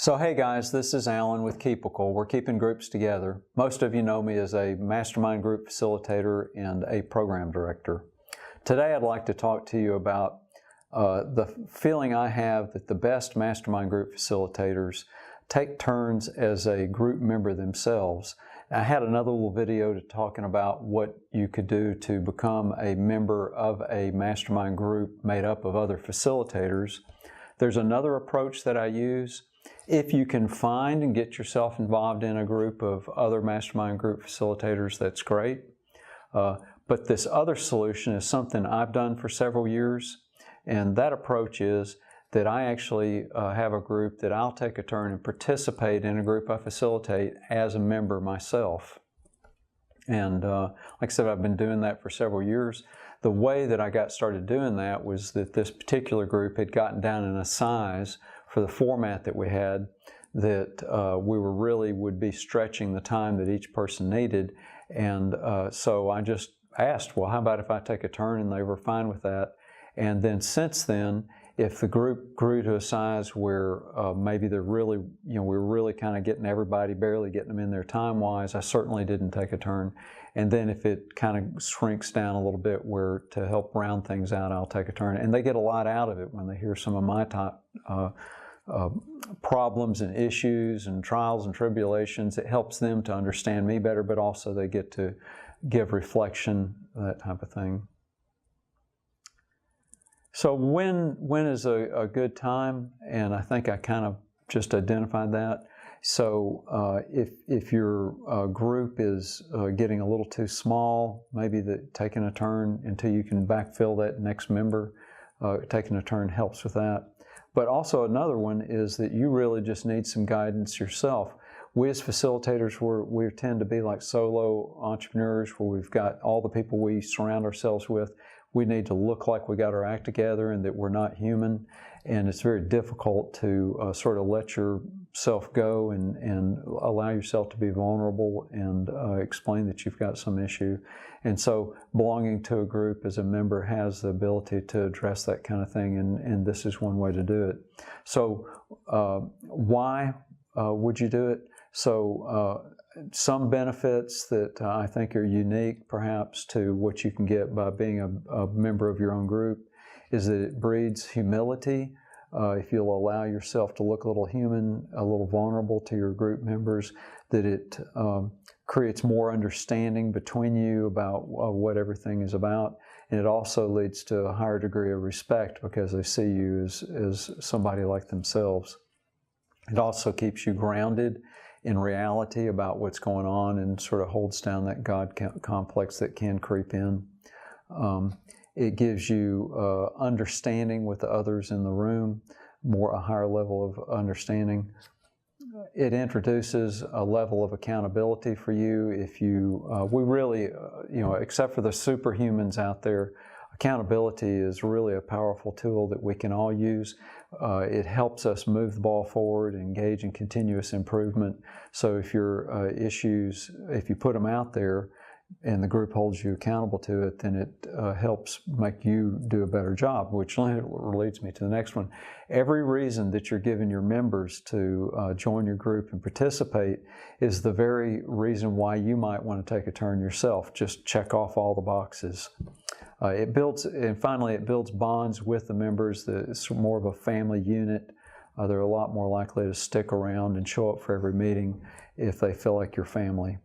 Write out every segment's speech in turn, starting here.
So hey guys, this is Alan with Keepical. We're keeping groups together. Most of you know me as a Mastermind group facilitator and a program director. Today I'd like to talk to you about the feeling I have that the best Mastermind group facilitators take turns as a group member themselves. I had another little video talking about what you could do to become a member of a Mastermind group made up of other facilitators. There's another approach that I use. If you can find and get yourself involved in a group of other Mastermind group facilitators, that's great. But this other solution is something I've done for several years, and that approach is that I actually have a group that I'll take a turn and participate in a group I facilitate as a member myself. And like I said, I've been doing that for several years. The way that I got started doing that was that this particular group had gotten down in a size for the format that we had that we were really would be stretching the time that each person needed. And so I just asked, well, how about if I take a turn? And they were fine with that. And then since then, if the group grew to a size where maybe they're really, we're really kind of getting everybody, barely getting them in there time-wise, I certainly didn't take a turn. And then if it kind of shrinks down a little bit where to help round things out, I'll take a turn. And they get a lot out of it when they hear some of my top problems and issues and trials and tribulations. It helps them to understand me better, but also they get to give reflection, that type of thing. So when is a good time? And I think I kind of just identified that. So if your group is getting a little too small, maybe taking a turn until you can backfill that next member, taking a turn helps with that. But also another one is that you really just need some guidance yourself. We as facilitators, we tend to be like solo entrepreneurs where we've got all the people we surround ourselves with. We need to look like we got our act together and that we're not human. And it's very difficult to sort of let yourself go and allow yourself to be vulnerable and explain that you've got some issue. And so belonging to a group as a member has the ability to address that kind of thing, and this is one way to do it. So why would you do it? So some benefits that I think are unique perhaps to what you can get by being a member of your own group is that it breeds humility. If you'll allow yourself to look a little human, a little vulnerable to your group members, that it creates more understanding between you about what everything is about. And it also leads to a higher degree of respect because they see you as somebody like themselves. It also keeps you grounded in reality about what's going on and sort of holds down that God complex that can creep in. It gives you understanding with the others in the room, a higher level of understanding. It introduces a level of accountability for you. If we really, except for the superhumans out there, accountability is really a powerful tool that we can all use. It helps us move the ball forward, engage in continuous improvement. So if your issues, if you put them out there and the group holds you accountable to it, then it helps make you do a better job, which leads me to the next one. Every reason that you're giving your members to join your group and participate is the very reason why you might want to take a turn yourself. Just check off all the boxes. Finally, it builds bonds with the members. It's more of a family unit. They're a lot more likely to stick around and show up for every meeting if they feel like your family.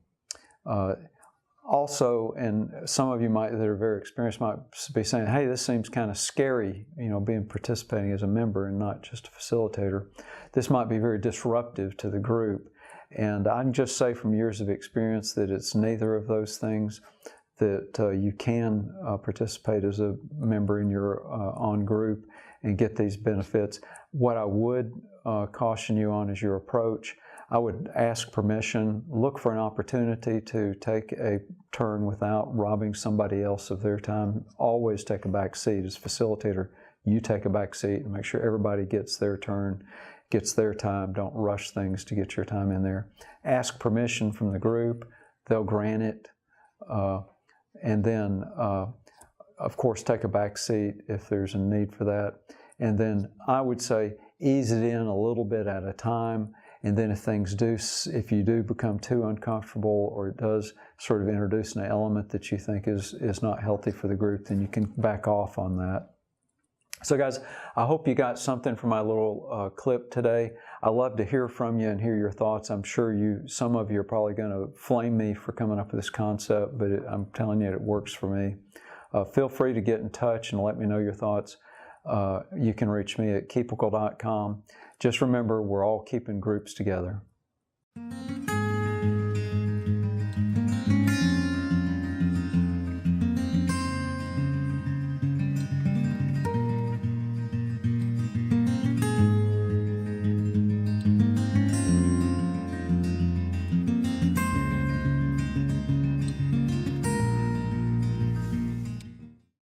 Also, and some of you that are very experienced might be saying, hey, this seems kind of scary, participating as a member and not just a facilitator. This might be very disruptive to the group. And I can just say from years of experience that it's neither of those things, that you can participate as a member in your own group and get these benefits. What I would caution you on is your approach. I would ask permission, look for an opportunity to take a turn without robbing somebody else of their time. Always take a back seat. As facilitator, you take a back seat and make sure everybody gets their turn, gets their time. Don't rush things to get your time in there. Ask permission from the group. They'll grant it. And then, of course, take a back seat if there's a need for that. And then I would say, ease it in a little bit at a time. And then if you do become too uncomfortable, or it does sort of introduce an element that you think is not healthy for the group, then you can back off on that. So guys, I hope you got something from my little clip today. I love to hear from you and hear your thoughts. I'm sure some of you are probably going to flame me for coming up with this concept, but I'm telling you, it works for me. Feel free to get in touch and let me know your thoughts. You can reach me at keepical.com. Just remember, we're all keeping groups together.